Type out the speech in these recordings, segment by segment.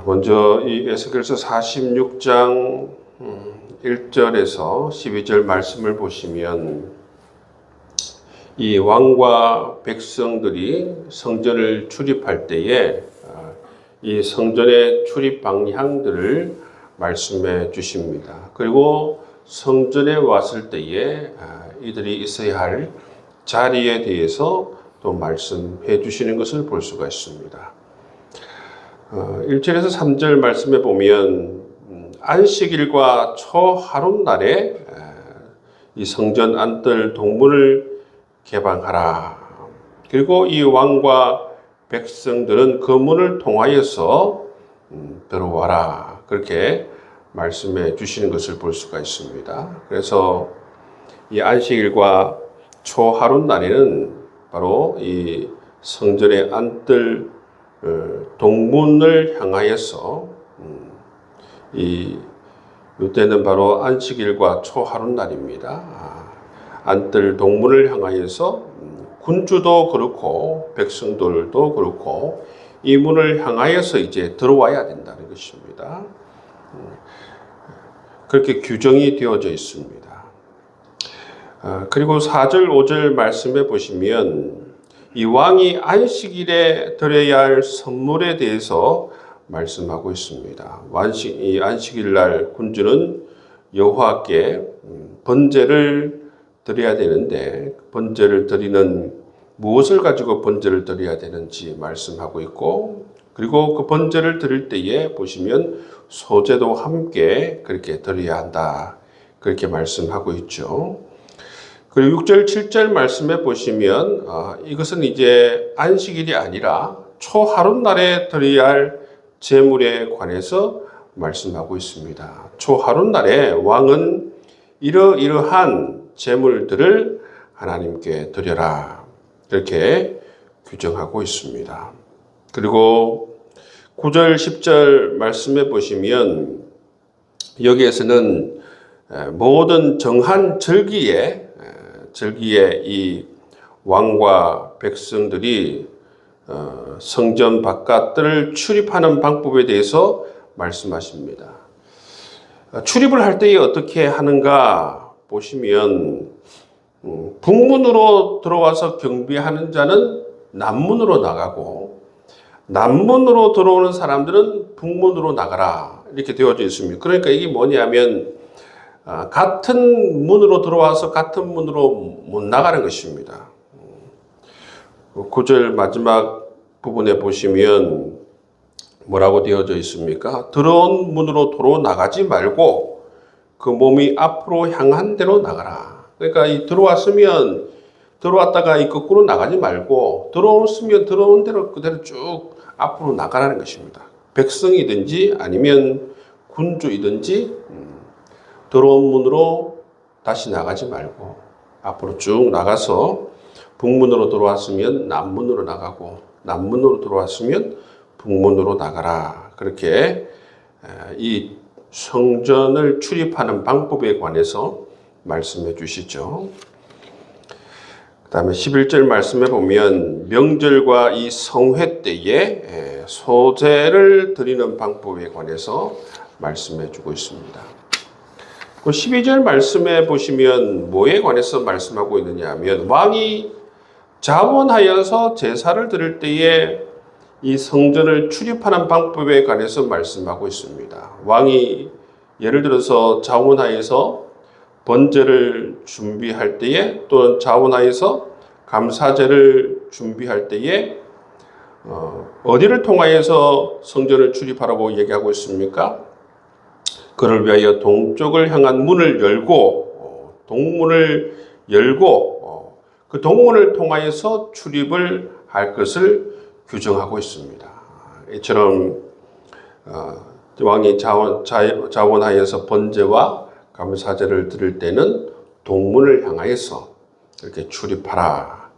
먼저 이 에스겔서 46장 1절에서 12절 말씀을 보시면 이 왕과 백성들이 성전을 출입할 때에 이 성전의 출입 방향들을 말씀해 주십니다. 그리고 성전에 왔을 때에 이들이 있어야 할 자리에 대해서 또 말씀해 주시는 것을 볼 수가 있습니다. 1절에서 3절 말씀에 보면 안식일과 초하룻날에 이 성전 안뜰 동문을 개방하라. 그리고 이 왕과 백성들은 그 문을 통하여서 들어와라. 그렇게 말씀해 주시는 것을 볼 수가 있습니다. 그래서 이 안식일과 초하룻날에는 바로 이 성전의 안뜰 동문을 향하여서 이때는 바로 안식일과 초하룻날입니다. 안뜰 동문을 향하여서 군주도 그렇고 백성들도 그렇고 이 문을 향하여서 이제 들어와야 된다는 것입니다. 그렇게 규정이 되어져 있습니다. 그리고 4절, 5절 말씀해 보시면 이 왕이 안식일에 드려야 할 선물에 대해서 말씀하고 있습니다. 이 안식일 날 군주는 여호와께 번제를 드려야 되는데 번제를 드리는 무엇을 가지고 번제를 드려야 되는지 말씀하고 있고, 그리고 그 번제를 드릴 때에 보시면 소제도 함께 그렇게 드려야 한다. 그렇게 말씀하고 있죠. 그리고 6절, 7절 말씀에 보시면 이것은 이제 안식일이 아니라 초하룻날에 드려야 할 제물에 관해서 말씀하고 있습니다. 초하룻날에 왕은 이러이러한 제물들을 하나님께 드려라. 이렇게 규정하고 있습니다. 그리고 9절, 10절 말씀해 보시면 여기에서는 모든 정한 절기에 이 왕과 백성들이 성전 바깥들을 출입하는 방법에 대해서 말씀하십니다. 출입을 할 때에 어떻게 하는가 보시면 북문으로 들어와서 경비하는 자는 남문으로 나가고 남문으로 들어오는 사람들은 북문으로 나가라 이렇게 되어져 있습니다. 그러니까 이게 뭐냐면 같은 문으로 들어와서 같은 문으로 못 나가는 것입니다. 9절 마지막 부분에 보시면 뭐라고 되어져 있습니까? 들어온 문으로 도로 나가지 말고 그 몸이 앞으로 향한 대로 나가라. 그러니까 이 들어왔다가 이 거꾸로 나가지 말고 들어왔으면 들어온 대로 그대로 쭉 앞으로 나가라는 것입니다. 백성이든지 아니면 군주이든지 들어온 문으로 다시 나가지 말고 앞으로 쭉 나가서 북문으로 들어왔으면 남문으로 나가고 남문으로 들어왔으면 북문으로 나가라. 그렇게 이 성전을 출입하는 방법에 관해서 말씀해 주시죠. 그 다음에 11절 말씀해 보면 명절과 이 성회 때에 소제를 드리는 방법에 관해서 말씀해 주고 있습니다. 12절 말씀에 보시면 뭐에 관해서 말씀하고 있느냐 하면 왕이 자원하여서 제사를 드릴 때에 이 성전을 출입하는 방법에 관해서 말씀하고 있습니다. 왕이 예를 들어서 자원하여서 번제를 준비할 때에 또는 자원하여서 감사제를 준비할 때에 어디를 통하여서 성전을 출입하라고 얘기하고 있습니까? 그를 위하여 동쪽을 향한 문을 열고 동문을 열고 그 동문을 통하여서 출입을 할 것을 규정하고 있습니다. 이처럼 왕이 자원하여서 번제와 감사제를 드릴 때는 동문을 향하여서 이렇게 출입하라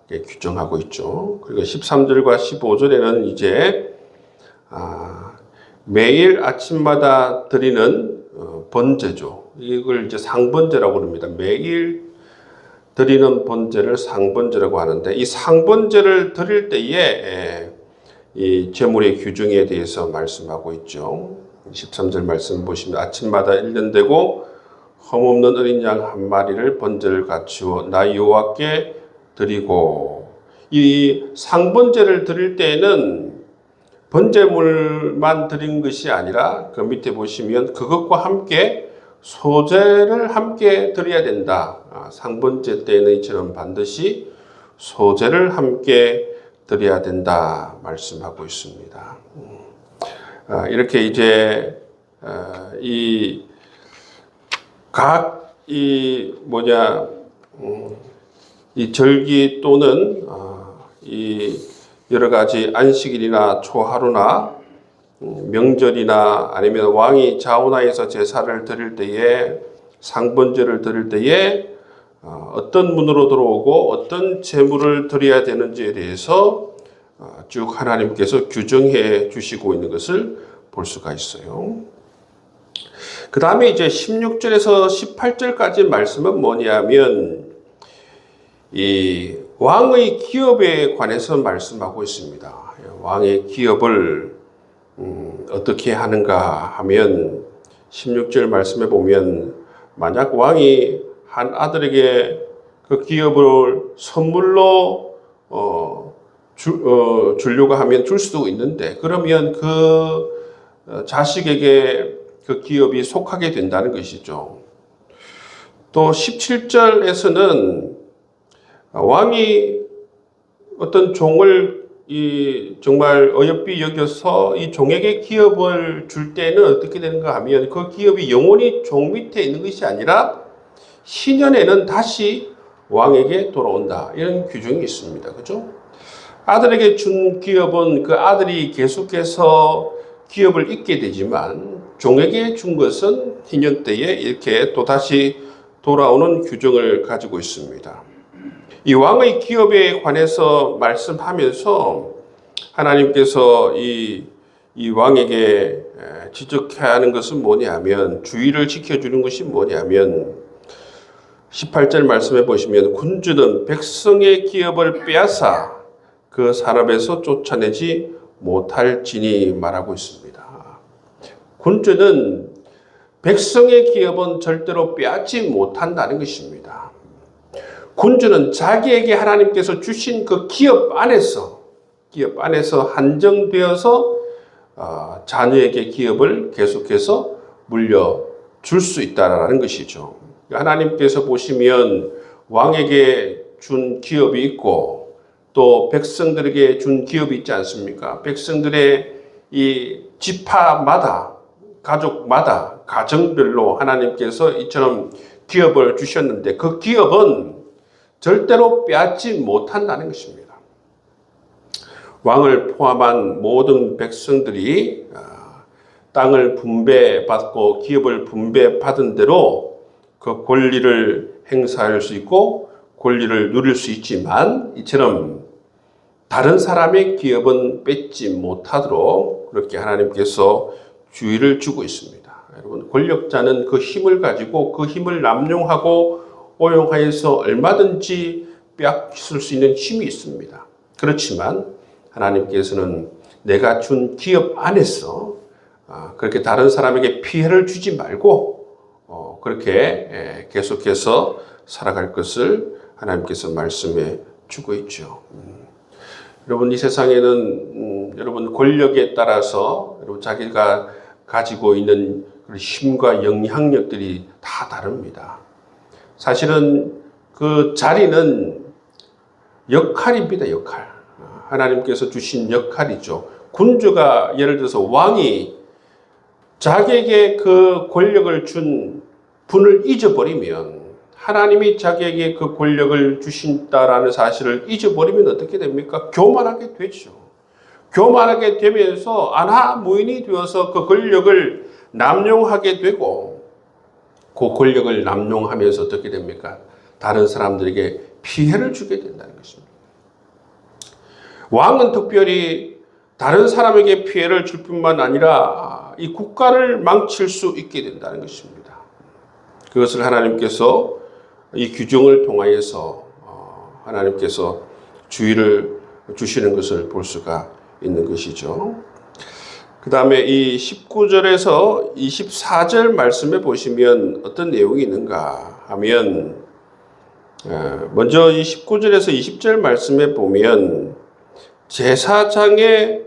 이렇게 규정하고 있죠. 그리고 13절과 15절에는 이제 매일 아침마다 드리는 번제죠. 이걸 이제 상번제라고 합니다. 매일 드리는 번제를 상번제라고 하는데 이 상번제를 드릴 때에 이 재물의 규정에 대해서 말씀하고 있죠. 13절 말씀 보시면 아침마다 1년 되고 흠없는 어린 양 한 마리를 번제를 갖추어 나 여호와께 드리고, 이 상번제를 드릴 때에는 번제물만 드린 것이 아니라 그 밑에 보시면 그것과 함께 소제를 함께 드려야 된다. 상번제 때에는 이처럼 반드시 소제를 함께 드려야 된다 말씀하고 있습니다. 이렇게 이제 이 절기 또는 이 여러 가지 안식일이나 초하루나 명절이나 아니면 왕이 자원하에서 제사를 드릴 때에, 상번제를 드릴 때에 어떤 문으로 들어오고 어떤 제물을 드려야 되는지에 대해서 쭉 하나님께서 규정해 주시고 있는 것을 볼 수가 있어요. 그 다음에 이제 16절에서 18절까지 말씀은 뭐냐면 이 왕의 기업에 관해서 말씀하고 있습니다. 왕의 기업을 어떻게 하는가 하면 16절 말씀에 보면 만약 왕이 한 아들에게 그 기업을 선물로 주려고 하면 줄 수도 있는데, 그러면 그 자식에게 그 기업이 속하게 된다는 것이죠. 또 17절에서는 왕이 어떤 종을 정말 어여삐 여겨서 이 종에게 기업을 줄 때는 어떻게 되는가 하면 그 기업이 영원히 종 밑에 있는 것이 아니라 신년에는 다시 왕에게 돌아온다. 이런 규정이 있습니다. 그죠? 아들에게 준 기업은 그 아들이 계속해서 기업을 잇게 되지만 종에게 준 것은 희년 때에 이렇게 또 다시 돌아오는 규정을 가지고 있습니다. 이 왕의 기업에 관해서 말씀하면서 하나님께서 이 왕에게 지적해야 하는 것은 뭐냐면, 주의를 지켜주는 것이 뭐냐면 18절 말씀해 보시면 군주는 백성의 기업을 빼앗아 그 사람에서 쫓아내지 못할지니 말하고 있습니다. 군주는 백성의 기업은 절대로 빼앗지 못한다는 것입니다. 군주는 자기에게 하나님께서 주신 그 기업 안에서 한정되어서 자녀에게 기업을 계속해서 물려줄 수 있다는 것이죠. 하나님께서 보시면 왕에게 준 기업이 있고 또 백성들에게 준 기업이 있지 않습니까? 백성들의 이 지파마다, 가족마다, 가정별로 하나님께서 이처럼 기업을 주셨는데 그 기업은 절대로 빼앗지 못한다는 것입니다. 왕을 포함한 모든 백성들이 땅을 분배받고 기업을 분배받은 대로 그 권리를 행사할 수 있고 권리를 누릴 수 있지만, 이처럼 다른 사람의 기업은 뺏지 못하도록 그렇게 하나님께서 주의를 주고 있습니다. 여러분, 권력자는 그 힘을 가지고 그 힘을 남용하고 오용하여서 얼마든지 빼앗을 수 있는 힘이 있습니다. 그렇지만 하나님께서는 내가 준 기업 안에서 그렇게 다른 사람에게 피해를 주지 말고 그렇게 계속해서 살아갈 것을 하나님께서 말씀해 주고 있죠. 여러분, 이 세상에는 여러분 권력에 따라서 여러분 자기가 가지고 있는 힘과 영향력들이 다 다릅니다. 사실은 그 자리는 역할입니다. 역할. 하나님께서 주신 역할이죠. 군주가, 예를 들어서 왕이 자기에게 그 권력을 준 분을 잊어버리면, 하나님이 자기에게 그 권력을 주신다라는 사실을 잊어버리면 어떻게 됩니까? 교만하게 되죠. 교만하게 되면서 안하무인이 되어서 그 권력을 남용하게 되고, 그 권력을 남용하면서 어떻게 됩니까? 다른 사람들에게 피해를 주게 된다는 것입니다. 왕은 특별히 다른 사람에게 피해를 줄 뿐만 아니라 이 국가를 망칠 수 있게 된다는 것입니다. 그것을 하나님께서 이 규정을 통하여서 하나님께서 주의를 주시는 것을 볼 수가 있는 것이죠. 그 다음에 이 19절에서 24절 말씀에 보시면 어떤 내용이 있는가 하면, 먼저 이 19절에서 20절 말씀에 보면 제사장의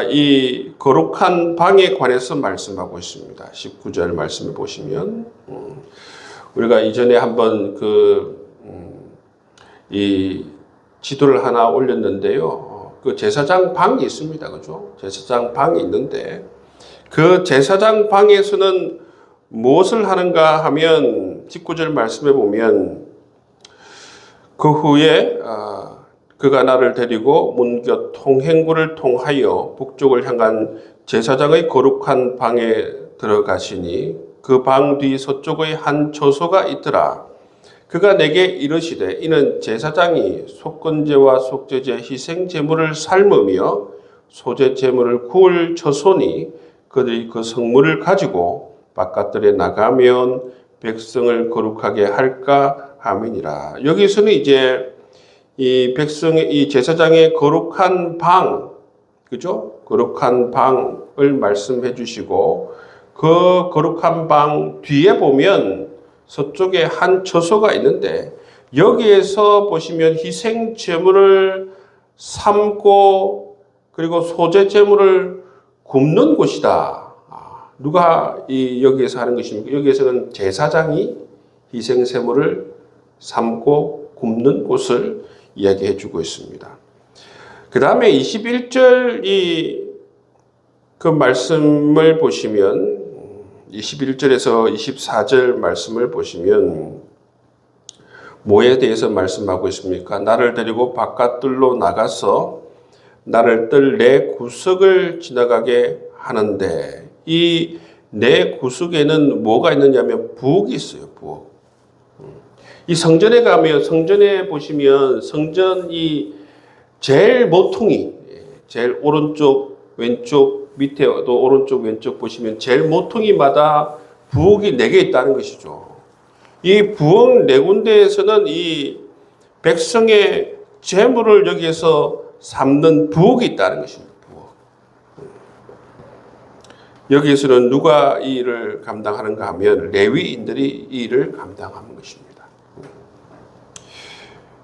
이 거룩한 방에 관해서 말씀하고 있습니다. 19절 말씀에 보시면, 우리가 이전에 한번 이 지도를 하나 올렸는데요. 그 제사장 방이 있습니다. 그죠? 제사장 방이 있는데, 그 제사장 방에서는 무엇을 하는가 하면, 19절 말씀에 보면, 그 후에, 그가 나를 데리고 문곁 통행구를 통하여 북쪽을 향한 제사장의 거룩한 방에 들어가시니, 그 방 뒤 서쪽의 한 처소가 있더라. 그가 내게 이르시되, 이는 제사장이 속건제와 속죄제 희생 제물을 삶으며 소제 제물을 구울 처소니, 그들이 그 성물을 가지고 바깥들에 나가면 백성을 거룩하게 할까 함이니라. 여기서는 이제 이 이 제사장의 거룩한 방, 그죠? 거룩한 방을 말씀해 주시고, 그 거룩한 방 뒤에 보면 서쪽에 한 처소가 있는데, 여기에서 보시면 희생 제물을 삶고 그리고 소제 제물을 굽는 곳이다. 누가 여기에서 하는 것입니까? 여기에서는 제사장이 희생 제물을 삶고 굽는 곳을 이야기해 주고 있습니다. 그 다음에 21절 그 말씀을 보시면, 21절에서 24절 말씀을 보시면 뭐에 대해서 말씀하고 있습니까? 나를 데리고 바깥들로 나가서 나를 뜰 내 구석을 지나가게 하는데, 이 내 구석에는 뭐가 있느냐면 부엌이 있어요. 부엌. 이 성전에 가면, 성전에 보시면 성전 제일 모퉁이, 제일 오른쪽 왼쪽 밑에도 오른쪽 왼쪽 보시면 제일 모퉁이마다 부엌이 4개 있다는 것이죠. 이 부엌 4군데에서는 이 백성의 재물을 여기에서 삶는 부엌이 있다는 것입니다. 부엌. 여기에서는 누가 이 일을 감당하는가 하면 레위인들이 이 일을 감당하는 것입니다.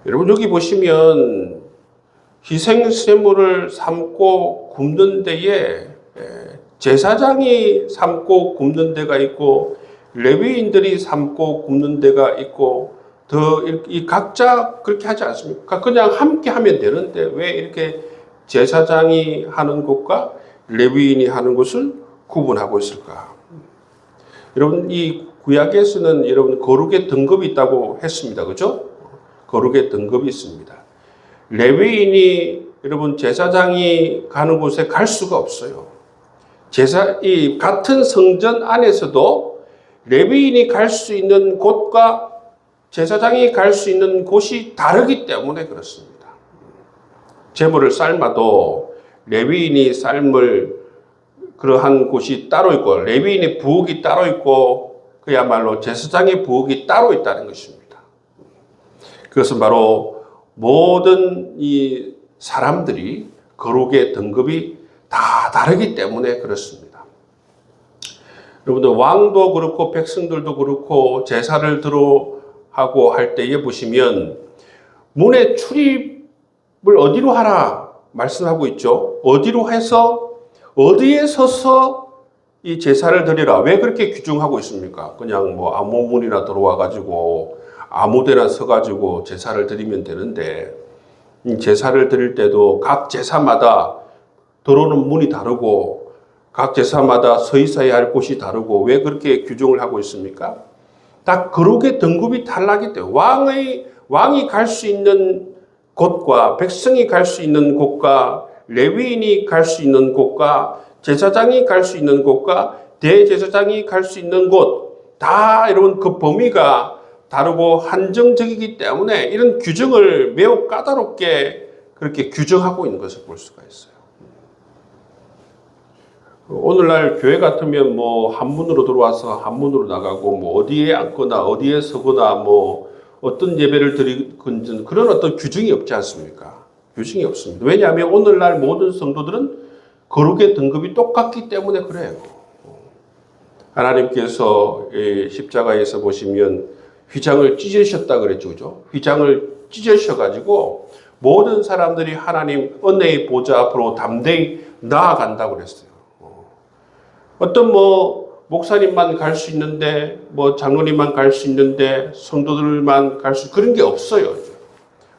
여러분, 여기 보시면 희생제물을 삶고 굽는 데에 제사장이 삶고 굽는 데가 있고, 레위인들이 삶고 굽는 데가 있고, 이 각자 그렇게 하지 않습니까? 그냥 함께 하면 되는데 왜 이렇게 제사장이 하는 것과 레위인이 하는 것을 구분하고 있을까? 여러분, 이 구약에서는 여러분 거룩의 등급이 있다고 했습니다. 그죠? 거룩의 등급이 있습니다. 레위인이 여러분 제사장이 가는 곳에 갈 수가 없어요. 이 같은 성전 안에서도 레위인이 갈 수 있는 곳과 제사장이 갈 수 있는 곳이 다르기 때문에 그렇습니다. 제물을 삶아도 레위인이 삶을 그러한 곳이 따로 있고, 레위인의 부엌이 따로 있고, 그야말로 제사장의 부엌이 따로 있다는 것입니다. 그것은 바로 모든 이 사람들이 거룩의 등급이 다 다르기 때문에 그렇습니다. 여러분들, 왕도 그렇고 백성들도 그렇고 제사를 하고 할 때에 보시면 문에 출입을 어디로 하라 말씀하고 있죠. 어디로 해서 어디에 서서 이 제사를 드리라. 왜 그렇게 규정하고 있습니까? 그냥 뭐 아무 문이나 들어와 가지고 아무 데나 서 가지고 제사를 드리면 되는데, 제사를 드릴 때도 각 제사마다 들어오는 문이 다르고 각 제사마다 서 있어야 할 곳이 다르고, 왜 그렇게 규정을 하고 있습니까? 딱 거룩의 등급이 달라기 때문에, 왕이 갈 수 있는 곳과 백성이 갈 수 있는 곳과 레위인이 갈 수 있는 곳과 제사장이 갈 수 있는 곳과 대제사장이 갈 수 있는 곳, 다 여러분 그 범위가 다르고 한정적이기 때문에 이런 규정을 매우 까다롭게 그렇게 규정하고 있는 것을 볼 수가 있어요. 오늘날 교회 같으면 뭐 한문으로 들어와서 한문으로 나가고, 뭐 어디에 앉거나 어디에 서거나 뭐 어떤 예배를 드리건 그런 어떤 규정이 없지 않습니까? 규정이 없습니다. 왜냐하면 오늘날 모든 성도들은 거룩의 등급이 똑같기 때문에 그래요. 하나님께서 십자가에서 보시면 휘장을 찢으셨다 그랬죠. 그죠? 휘장을 찢으셔가지고 모든 사람들이 하나님 은혜의 보좌 앞으로 담대히 나아간다고 그랬어요. 어떤 목사님만 갈 수 있는데, 장로님만 갈 수 있는데, 성도들만 갈 수, 그런 게 없어요.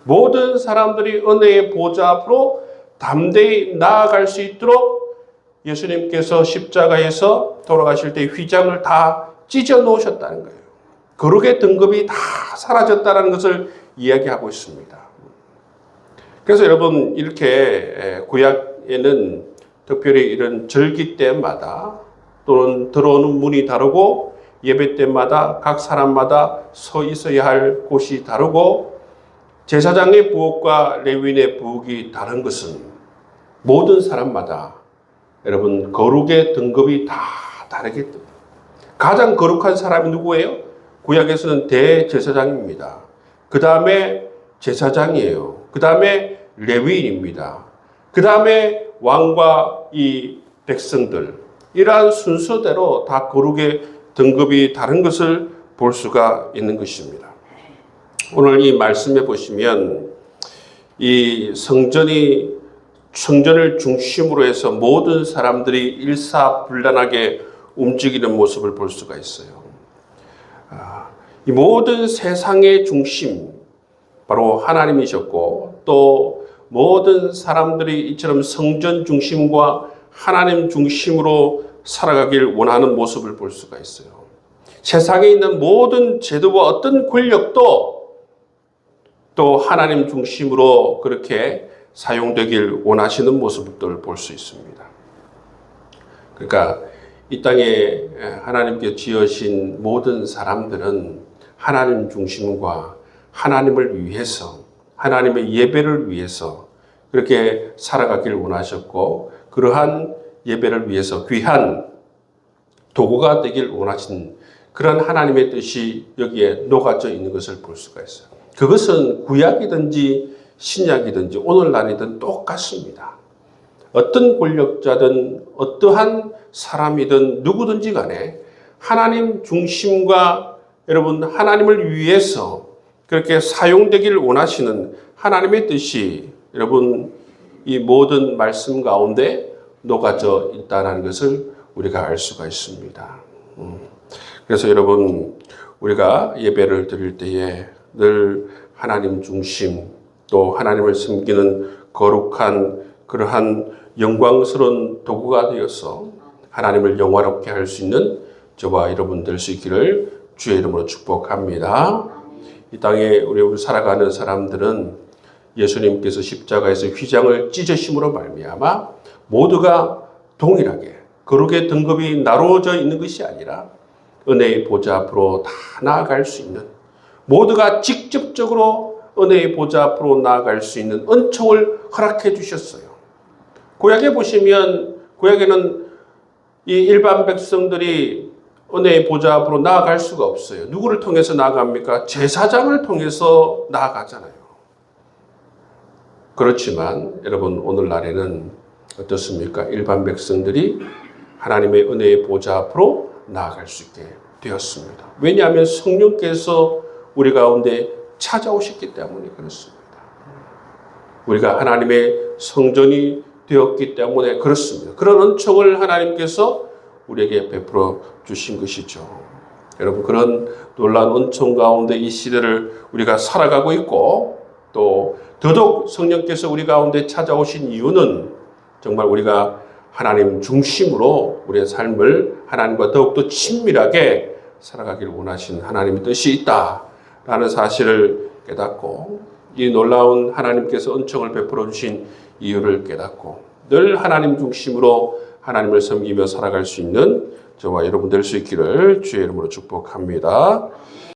모든 사람들이 은혜의 보좌 앞으로 담대히 나아갈 수 있도록 예수님께서 십자가에서 돌아가실 때 휘장을 다 찢어 놓으셨다는 거예요. 거룩의 등급이 다 사라졌다는 것을 이야기하고 있습니다. 그래서 여러분, 이렇게 구약에는 특별히 이런 절기 때마다 또는 들어오는 문이 다르고 예배 때마다 각 사람마다 서 있어야 할 곳이 다르고 제사장의 부엌과 레위인의 부엌이 다른 것은 모든 사람마다 여러분 거룩의 등급이 다 다르기 때문에 가장 거룩한 사람이 누구예요? 구약에서는 대제사장입니다. 그 다음에 제사장이에요. 그 다음에 레위인입니다. 그 다음에 왕과 이 백성들, 이러한 순서대로 다 거룩의 등급이 다른 것을 볼 수가 있는 것입니다. 오늘 이 말씀에 보시면 이 성전을 중심으로 해서 모든 사람들이 일사불란하게 움직이는 모습을 볼 수가 있어요. 이 모든 세상의 중심, 바로 하나님이셨고 또 모든 사람들이 이처럼 성전 중심과 하나님 중심으로 살아가길 원하는 모습을 볼 수가 있어요. 세상에 있는 모든 제도와 어떤 권력도 또 하나님 중심으로 그렇게 사용되길 원하시는 모습들을 볼 수 있습니다. 그러니까 이 땅에 하나님께 지으신 모든 사람들은 하나님 중심과 하나님을 위해서, 하나님의 예배를 위해서 그렇게 살아가길 원하셨고 그러한 예배를 위해서 귀한 도구가 되길 원하신 그런 하나님의 뜻이 여기에 녹아져 있는 것을 볼 수가 있어요. 그것은 구약이든지 신약이든지 오늘날이든 똑같습니다. 어떤 권력자든 어떠한 사람이든 누구든지 간에 하나님 중심과 여러분 하나님을 위해서 그렇게 사용되기를 원하시는 하나님의 뜻이 여러분 이 모든 말씀 가운데 녹아져 있다는 것을 우리가 알 수가 있습니다. 그래서 여러분 우리가 예배를 드릴 때에 늘 하나님 중심 또 하나님을 섬기는 거룩한 그러한 영광스러운 도구가 되어서 하나님을 영화롭게 할 수 있는 저와 여러분 될 수 있기를 주의 이름으로 축복합니다. 이 땅에 우리 살아가는 사람들은 예수님께서 십자가에서 휘장을 찢으심으로 말미암아 모두가 동일하게 거룩의 등급이 나누어져 있는 것이 아니라 은혜의 보좌 앞으로 다 나아갈 수 있는 모두가 직접적으로 은혜의 보좌 앞으로 나아갈 수 있는 은총을 허락해 주셨어요. 구약에 보시면 구약에는 이 일반 백성들이 은혜의 보좌 앞으로 나아갈 수가 없어요. 누구를 통해서 나아갑니까? 제사장을 통해서 나아가잖아요. 그렇지만 여러분 오늘날에는 어떻습니까? 일반 백성들이 하나님의 은혜의 보좌 앞으로 나아갈 수 있게 되었습니다. 왜냐하면 성령께서 우리 가운데 찾아오셨기 때문에 그렇습니다. 우리가 하나님의 성전이 되었기 때문에 그렇습니다. 그런 은총을 하나님께서 우리에게 베풀어 주신 것이죠. 여러분 그런 놀라운 은총 가운데 이 시대를 우리가 살아가고 있고 또 더더욱 성령께서 우리 가운데 찾아오신 이유는 정말 우리가 하나님 중심으로 우리의 삶을 하나님과 더욱더 친밀하게 살아가길 원하신 하나님의 뜻이 있다라는 사실을 깨닫고 이 놀라운 하나님께서 은총을 베풀어 주신 이유를 깨닫고 늘 하나님 중심으로 하나님을 섬기며 살아갈 수 있는 저와 여러분 될 수 있기를 주의 이름으로 축복합니다.